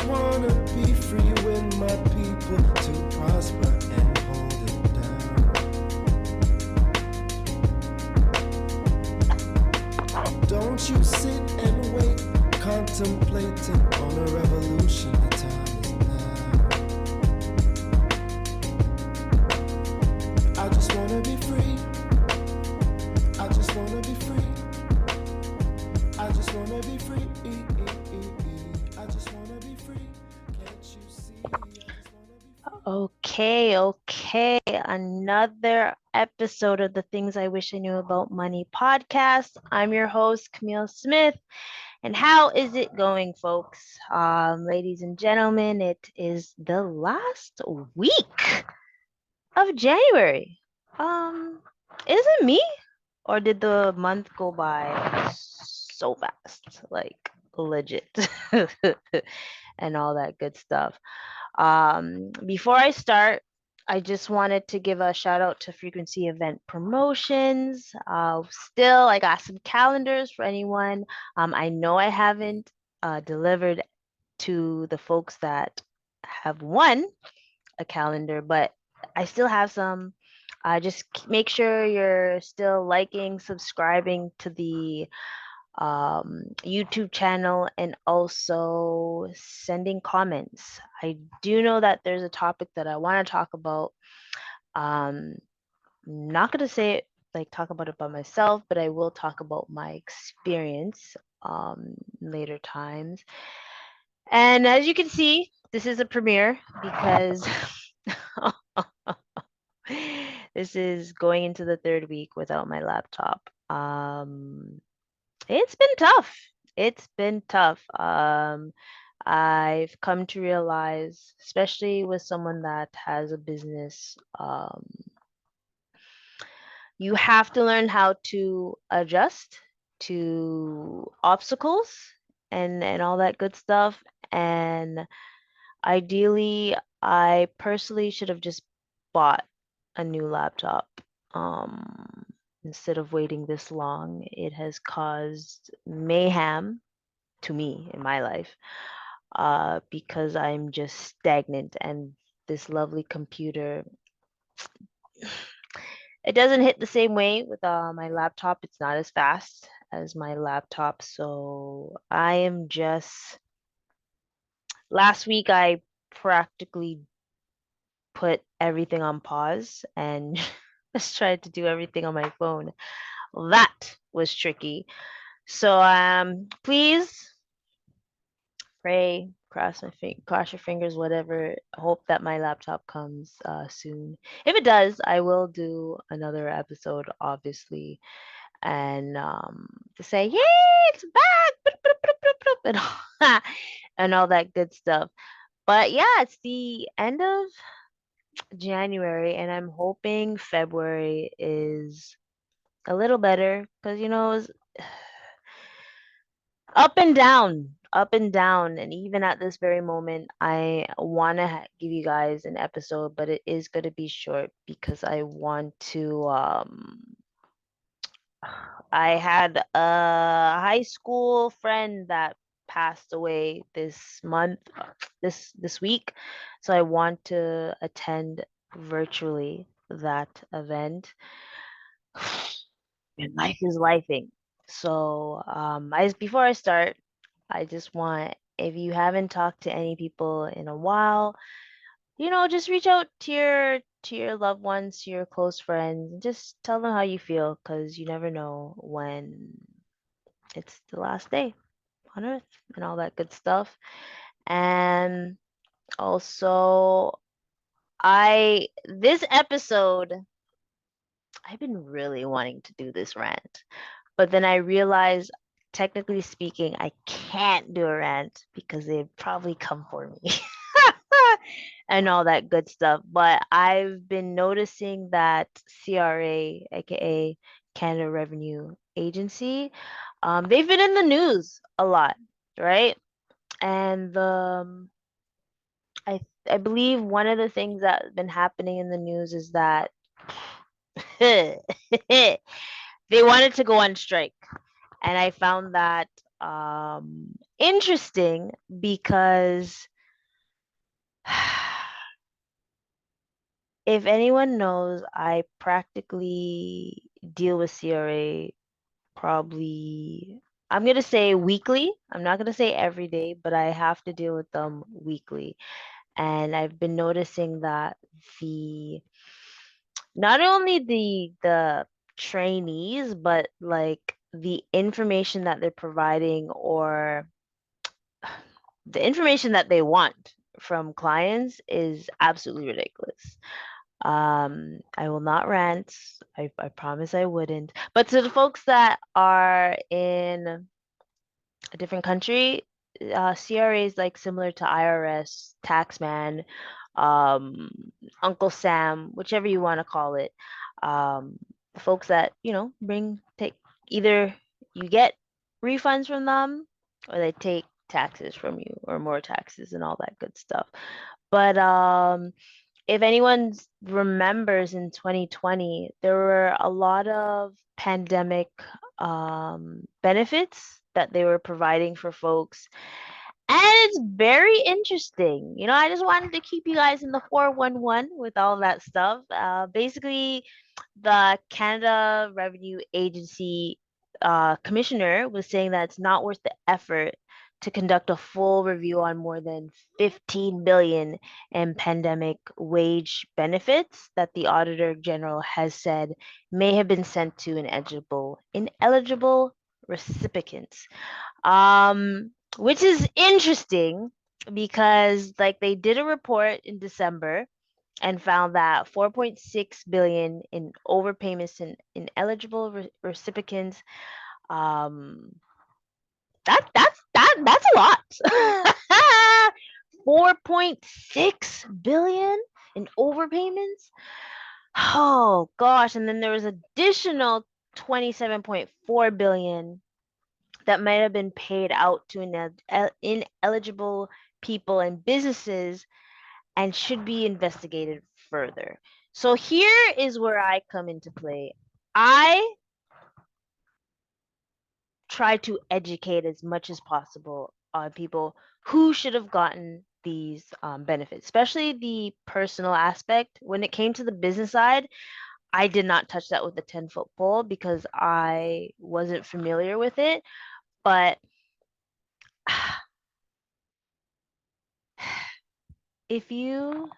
wanna be free when my people to prosper and hold it down. Don't you sit and wait, contemplating on a revolution. The time is now. I just wanna be free. I just wanna be free. I just wanna be free. I just wanna be free. Can't you see? I just wanna be free. Okay. Another episode of the Things I Wish I Knew About Money podcast. I'm your host, Kamille Smith. And how is it going, folks? Ladies and gentlemen, it is the last week of January. Is it me? Or did the month go by so fast? Like legit. And all that good stuff. Before I start, I just wanted to give a shout out to Frequency Event Promotions. Still, I got some calendars for anyone. I know I haven't delivered to the folks that have won a calendar, but I still have some. Just make sure you're still liking, subscribing to the YouTube channel, and also sending comments. I do know that there's a topic that I want to talk about. Not going to say it, like talk about it by myself, but I will talk about my experience later times. And as you can see, this is a premiere because this is going into the third week without my laptop. It's been tough. It's been tough. I've come to realize, especially with someone that has a business, you have to learn how to adjust to obstacles and all that good stuff. And ideally, I personally should have just bought a new laptop. Instead of waiting this long, it has caused mayhem to me in my life because I'm just stagnant, and this lovely computer, it doesn't hit the same way with my laptop. It's not as fast as my laptop. So I am just, last week I practically put everything on pause and just tried to do everything on my phone. That was tricky. So please pray, cross your fingers, whatever. Hope that my laptop comes soon. If it does, I will do another episode, obviously, and to say, yay, it's back, and all, and all that good stuff. But yeah, it's the end of January, and I'm hoping February is a little better because it's up and down. And even at this very moment, I want to give you guys an episode, but it is going to be short because I want to. I had a high school friend that passed away this month, this week, so I want to attend virtually that event. And life is lifing. So, before I start, I just want, if you haven't talked to any people in a while, just reach out to your loved ones, to your close friends, and just tell them how you feel, because you never know when it's the last day on earth and all that good stuff. And also, this episode, I've been really wanting to do this rant. But then I realized, technically speaking, I can't do a rant because they'd probably come for me and all that good stuff. But I've been noticing that CRA, aka Canada Revenue Agency, they've been in the news a lot, right? And I believe one of the things that's been happening in the news is that they wanted to go on strike. And I found that interesting because If anyone knows, I practically deal with CRA probably, I'm gonna say weekly. I'm not gonna say every day, but I have to deal with them weekly. And I've been noticing that the not only the trainees, but like the information that they're providing or the information that they want from clients is absolutely ridiculous. I will not rant. I promise I wouldn't. But to the folks that are in a different country, CRA is like similar to IRS, Taxman, um, Uncle Sam, whichever you want to call it. The folks that, take either you get refunds from them or they take taxes from you or more taxes and all that good stuff. But if anyone remembers in 2020, there were a lot of pandemic benefits that they were providing for folks. And it's very interesting. I just wanted to keep you guys in the 411 with all that stuff. Basically, the Canada Revenue Agency commissioner was saying that it's not worth the effort to conduct a full review on more than 15 billion in pandemic wage benefits that the auditor general has said may have been sent to ineligible recipients. Which is interesting because like they did a report in December and found that 4.6 billion in overpayments in ineligible recipients. um that's a lot. 4.6 billion in overpayments. Oh gosh, and then there was additional 27.4 billion that might have been paid out to ineligible people and businesses and should be investigated further. So here is where I come into play. I try to educate as much as possible on people who should have gotten these benefits, especially the personal aspect. When it came to the business side, I did not touch that with a 10-foot pole because I wasn't familiar with it. But if you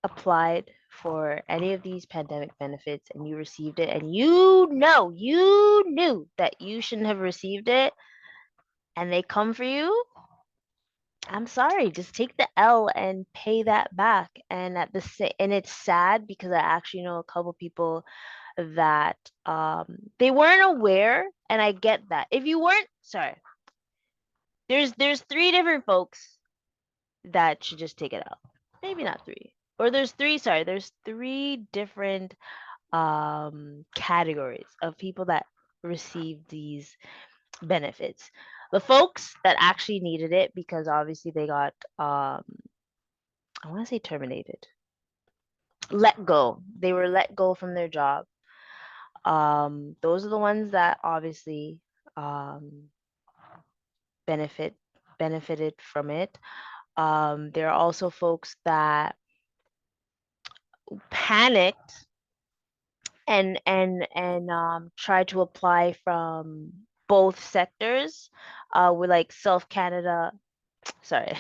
applied for any of these pandemic benefits and you received it and you knew that you shouldn't have received it and they come for you, I'm sorry, just take the L and pay that back. And and it's sad because I actually know a couple people that they weren't aware, and I get that. If you weren't, sorry, there's three different folks that should just take it out. Maybe not three. Or there's three different categories of people that receive these benefits. The folks that actually needed it because obviously they got I want to say terminated, let go. They were let go from their job. Those are the ones that obviously um benefit benefited from it. There are also folks that panicked and try to apply from both sectors with like Self Canada, sorry,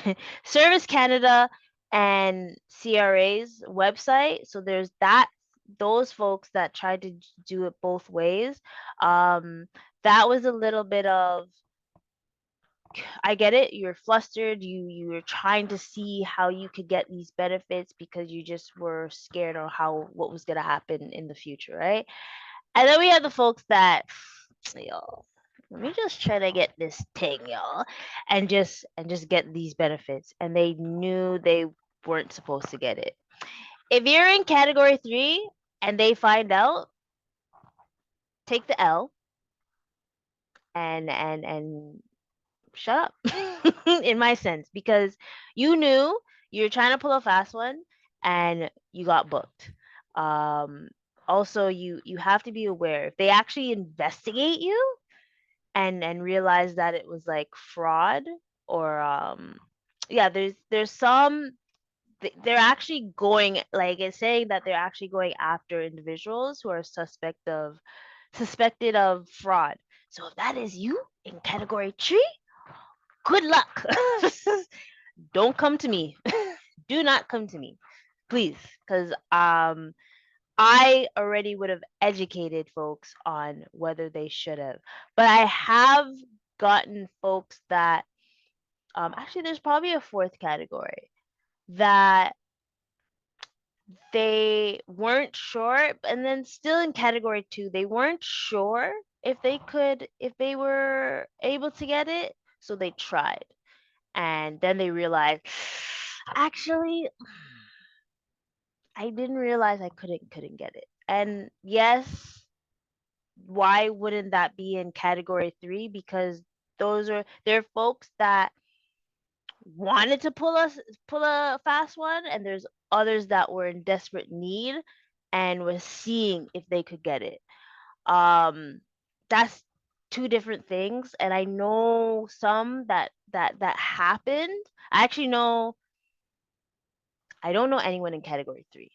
Service Canada and CRA's website. So there's those folks that tried to do it both ways. Um, that was a little bit of, I get it. You're flustered. You were trying to see how you could get these benefits because you just were scared or what was gonna happen in the future, right? And then we have the folks that, y'all, let me just try to get this thing, y'all, and just get these benefits, and they knew they weren't supposed to get it. If you're in category 3 and they find out, take the L and shut up in my sense, because you knew you were trying to pull a fast one and you got booked. um Also, you have to be aware if they actually investigate you and realize that it was like fraud or yeah, there's some they're actually going, like it's saying that they're actually going after individuals who are suspected of fraud. So if that is you in category 3, good luck. Don't come to me. Do not come to me, please, because I already would have educated folks on whether they should have. But I have gotten folks that actually there's probably a fourth category that they weren't sure, and then still in category 2 they weren't sure if they were able to get it, so they tried, and then they realized, actually I didn't realize I couldn't get it. And yes, why wouldn't that be in category 3? Because there are folks that wanted to pull a fast one, and there's others that were in desperate need and was seeing if they could get it. Um, that's two different things, and I know some that happened. I actually know I don't know anyone in category 3.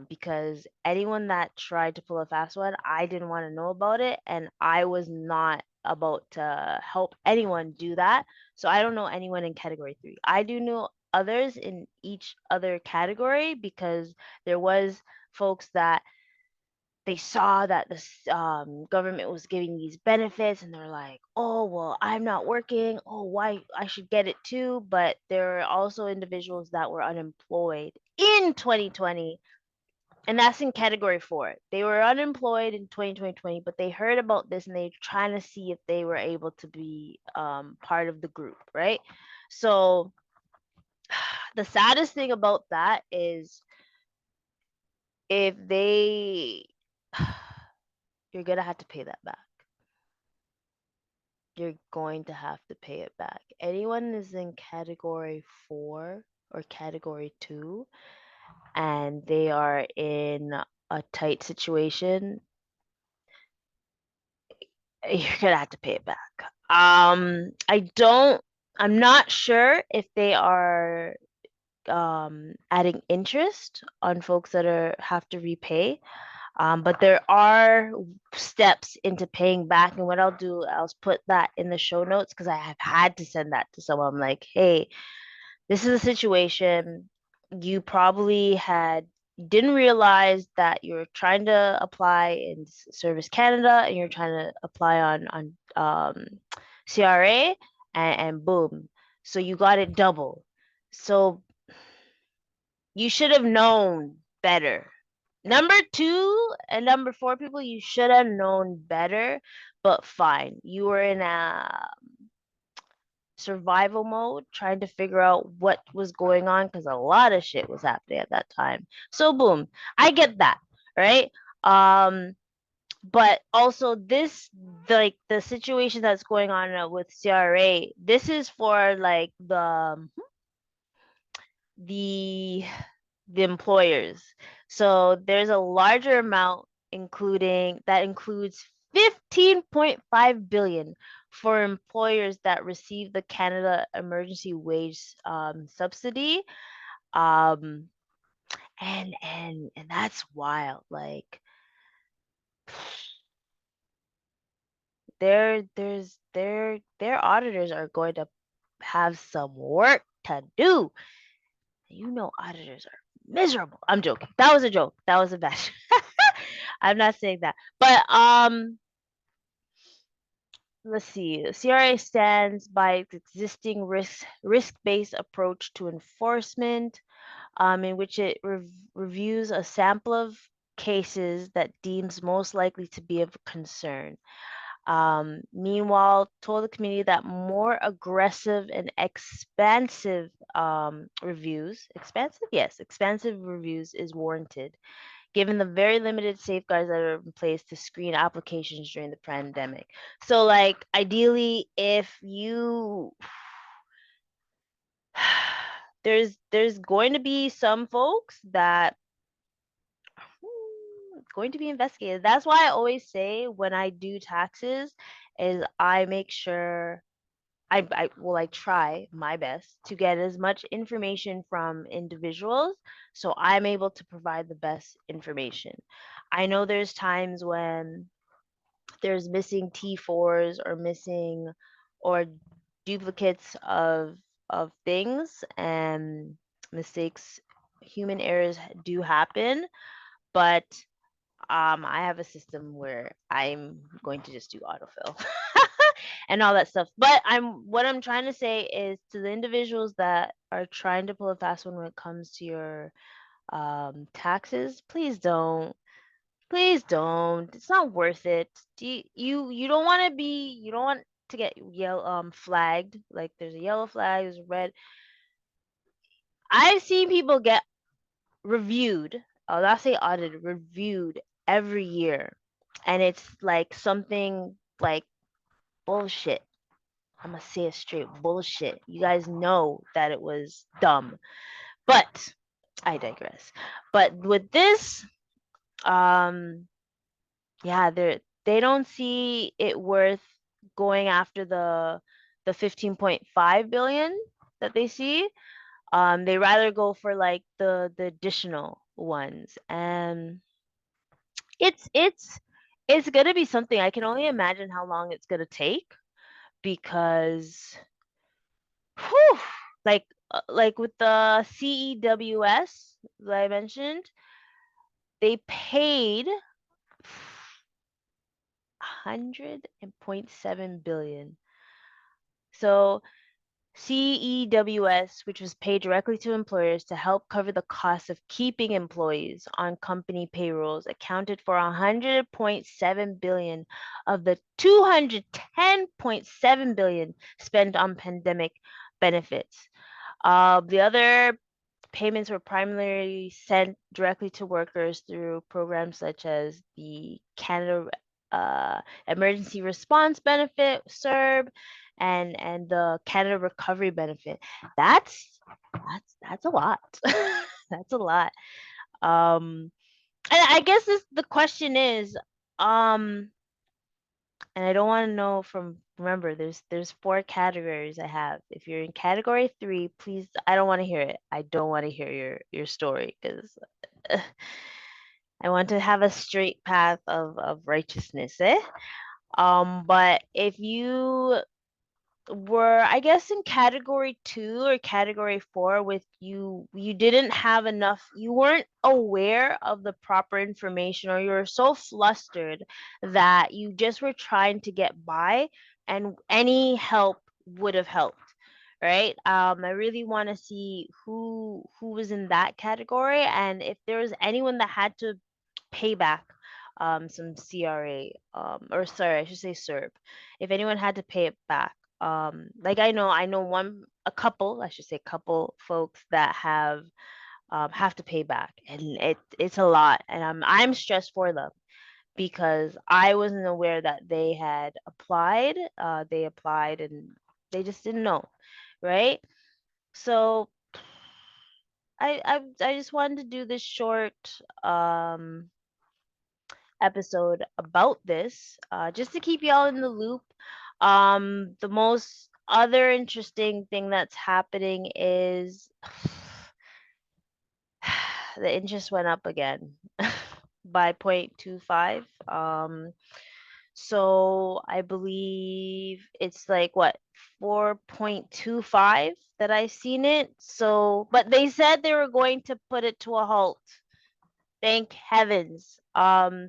Because anyone that tried to pull a fast one, I didn't want to know about it, and I was not about to help anyone do that. So I don't know anyone in category 3. I do know others in each other category because there was folks that they saw that the government was giving these benefits, and they're like, oh well, I'm not working, oh why I should get it too. But there are also individuals that were unemployed in 2020, and that's in category 4. They were unemployed in 2020, but they heard about this and they're trying to see if they were able to be part of the group, right? So the saddest thing about that is if they, you're gonna have to pay that back. You're going to have to pay it back. Anyone is in category 4 or category 2 and they are in a tight situation, you're gonna have to pay it back. I don't. I'm not sure if they are adding interest on folks that are have to repay. But there are steps into paying back, and what I'll do, I'll put that in the show notes because I have had to send that to someone. I'm like, hey, this is a situation you probably had didn't realize that you're trying to apply in Service Canada and you're trying to apply on CRA, and boom, so you got it double. So you should have known better. Number 2 and number 4 people, you should have known better, but fine. You were in a survival mode, trying to figure out what was going on because a lot of shit was happening at that time. So boom, I get that, right? Um, but also this, like the situation that's going on with CRA, this is for like the the employers. So there's a larger amount including that includes 15.5 billion for employers that receive the Canada Emergency Wage Subsidy. Um, and that's wild. Like their auditors are going to have some work to do. You know, auditors are miserable. I'm joking. That was a joke. That was a bad. I'm not saying that. But let's see. CRA stands by its existing risk-based approach to enforcement, in which it reviews a sample of cases that deems most likely to be of concern. Meanwhile, told the community that more aggressive and expansive reviews, expansive? Yes, expansive reviews is warranted, given the very limited safeguards that are in place to screen applications during the pandemic. So, like, ideally, if you there's going to be some folks that going to be investigated. That's why I always say when I do taxes is I make sure I try my best to get as much information from individuals so I'm able to provide the best information. I know there's times when there's missing T4s or missing or duplicates of things, and mistakes, human errors do happen, but I have a system where I'm going to just do autofill and all that stuff. But what I'm trying to say is to the individuals that are trying to pull a fast one when it comes to your taxes, please don't. Please don't. It's not worth it. You don't want to be, you don't want to get yellow flagged. Like there's a yellow flag, there's a red. I've seen people get reviewed. I'll not say audited, reviewed every year. And it's like something like bullshit. I'm gonna say it straight, bullshit. You guys know that it was dumb. But I digress. But with this, um yeah, they don't see it worth going after the 15.5 billion that they see. They rather go for like the additional ones, and it's it's it's gonna be something. I can only imagine how long it's gonna take because, whew, like with the CEWS that I mentioned, they paid 100.7 billion. So CEWS, which was paid directly to employers to help cover the cost of keeping employees on company payrolls, accounted for 100.7 billion of the 210.7 billion spent on pandemic benefits. The other payments were primarily sent directly to workers through programs such as the Canada Emergency Response Benefit, CERB, and the Canada Recovery Benefit. That's that's a lot. That's a lot. And I guess the question is, um, and I don't want to know from, remember there's four categories I have. If you're in category 3, please, I don't want to hear it. I don't want to hear your story because I want to have a straight path of righteousness, eh? But if you were, I guess, in category 2 or category 4, with you didn't have enough, you weren't aware of the proper information, or you were so flustered that you just were trying to get by, and any help would have helped, right? I really want to see who was in that category, and if there was anyone that had to pay back some CRA, or sorry, I should say CERB. If anyone had to pay it back, like I know a couple, I should say couple folks that have to pay back, and it's a lot, and I'm stressed for them because I wasn't aware that they had applied. They applied and they just didn't know, right? So I just wanted to do this short um episode about this, just to keep y'all in the loop. The most other interesting thing that's happening is the interest went up again by 0.25. So I believe it's like what, 4.25 that I've seen it. So, but they said they were going to put it to a halt. Thank heavens.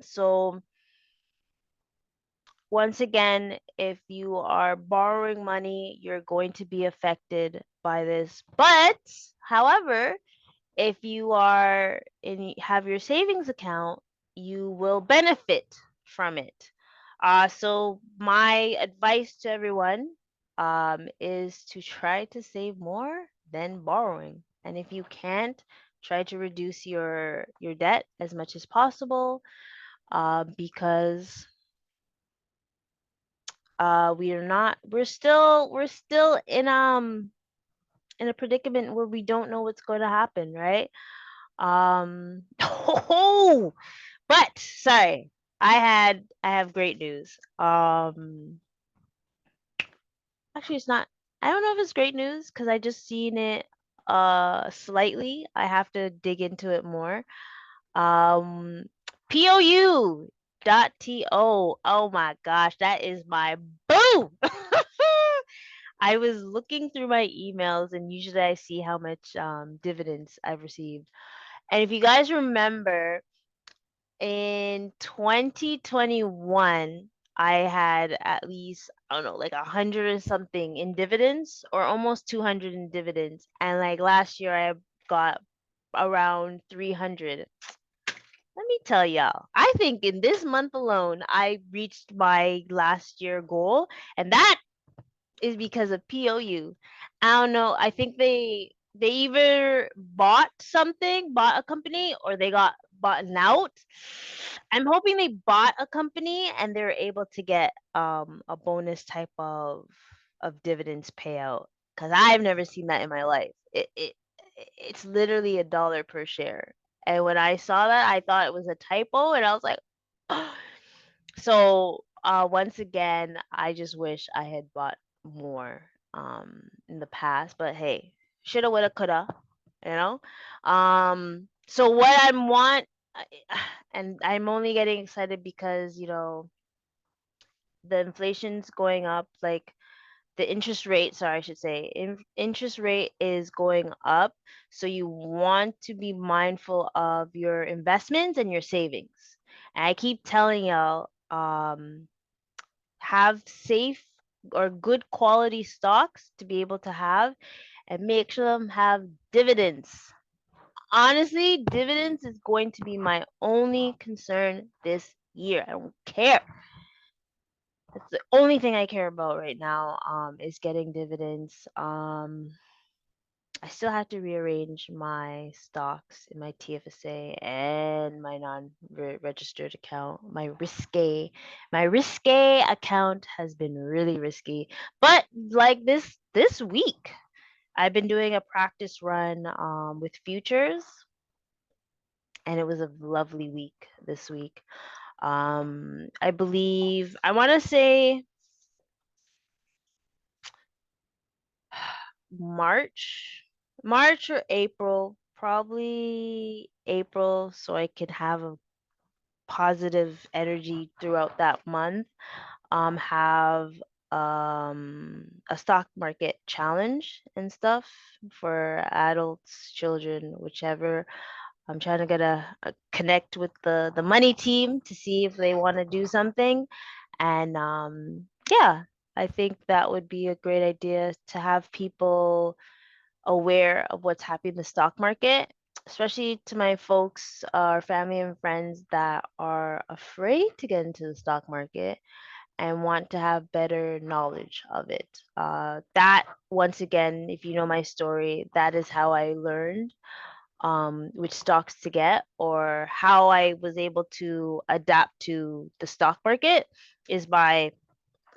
So once again, if you are borrowing money, you're going to be affected by this. But, however, if you are have your savings account, you will benefit from it. So my advice to everyone is to try to save more than borrowing. And if you can't, try to reduce your debt as much as possible, because we're still in a predicament where we don't know what's going to happen, right? Oh, but sorry, I have great news. actually it's not. I don't know if it's great news because I just seen it slightly. I have to dig into it more. Um, POU dot TO. Oh my gosh, that is my boo. I was looking through my emails and usually I see how much dividends I've received. And if you guys remember, in 2021, I had at least, I don't know, like 100 and something in dividends or almost 200 in dividends. And like last year, I got around 300. Let me tell y'all, I think in this month alone, I reached my last year goal. And that is because of POU. I don't know. I think they either bought something, bought a company, or they got bought out. I'm hoping they bought a company and they were able to get a bonus type of dividends payout because I've never seen that in my life. It's literally $1 per share. And when I saw that, I thought it was a typo, and I was like, so once again, I just wish I had bought more in the past, but hey, shoulda, woulda, coulda, you know. So what I want, and I'm only getting excited because the inflation's going up, like the interest rate, sorry, I should say, interest rate is going up. So you want to be mindful of your investments and your savings. And I keep telling y'all, have safe or good quality stocks to be able to have and make sure them have dividends. Honestly, dividends is going to be my only concern this year. I don't care. That's the only thing I care about right now is getting dividends. I still have to rearrange my stocks in my TFSA and my non-registered account. My risque account has been really risky. But like this week, I've been doing a practice run with futures, and it was a lovely week this week. I believe I want to say March, March or April, probably April, so I can have a positive energy throughout that month. Have a stock market challenge and stuff for adults, children, whichever. I'm trying to get a connect with the money team to see if they want to do something. And yeah, I think that would be a great idea to have people aware of what's happening in the stock market, especially to my folks, our family and friends that are afraid to get into the stock market and want to have better knowledge of it. That, once again, if you know my story, that is how I learned which stocks to get or how I was able to adapt to the stock market is by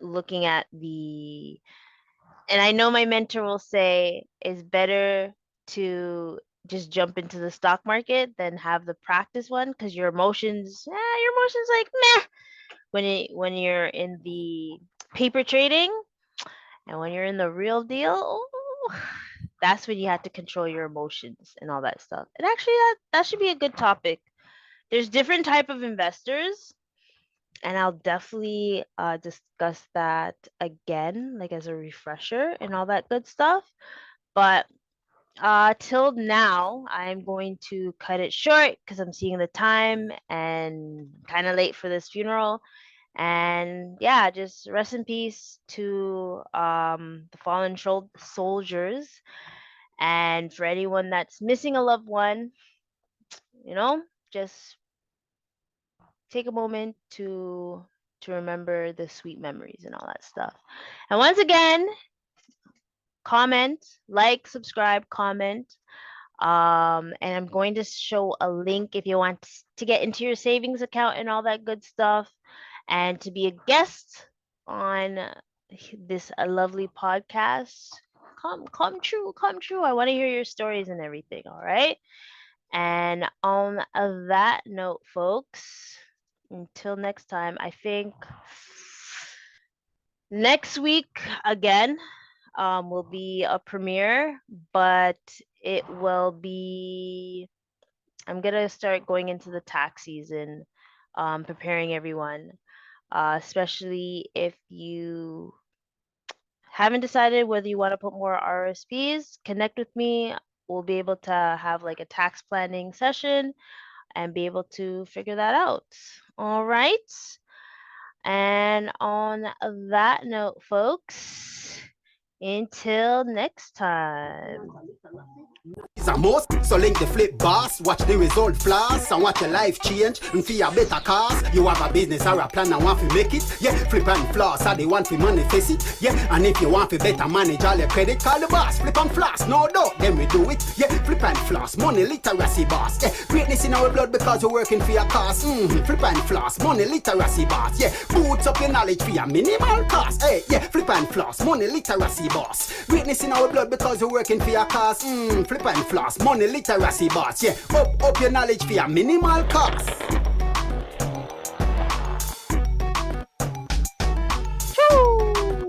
looking at and I know my mentor will say is better to just jump into the stock market than have the practice one because your emotions like meh when you're in the paper trading and when you're in the real deal, that's when you have to control your emotions and all that stuff. And actually, that should be a good topic. There's different type of investors, and I'll definitely discuss that again, like as a refresher and all that good stuff. But till now, I'm going to cut it short because I'm seeing the time and kind of late for this funeral. And yeah, just rest in peace to the fallen soldiers. And for anyone that's missing a loved one, you know, just take a moment to remember the sweet memories and all that stuff. And once again, comment, like, subscribe, comment. And I'm going to show a link if you want to get into your savings account and all that good stuff, and to be a guest on this lovely podcast. Come true, come true. I want to hear your stories and everything. All right. And on that note, folks, until next time, I think Next week, again, will be a premiere, but it will be, I'm going to start going into the tax season, preparing everyone, especially if you haven't decided whether you want to put more RSPs, connect with me. We'll be able to have like a tax planning session and be able to figure that out. All right. And on that note, folks, until next time. Is a must, so link the flip boss, watch the result flash, and watch your life change, and for a better cause. You have a business or a plan and want to make it, yeah, flip and floss, or they want to manifest it, yeah, and if you want to better manage all your credit, call the boss, flip and floss, no doubt, then we do it, yeah, flip and floss, money literacy boss, yeah, greatness in our blood because we're working for your cause, flip and floss, money literacy boss, yeah, boots up your knowledge for your minimal cost, hey, yeah, flip and floss, money literacy boss, greatness in our blood because we're working for your cause, flip and floss, money literacy boss, yeah, up your knowledge for your minimal cost.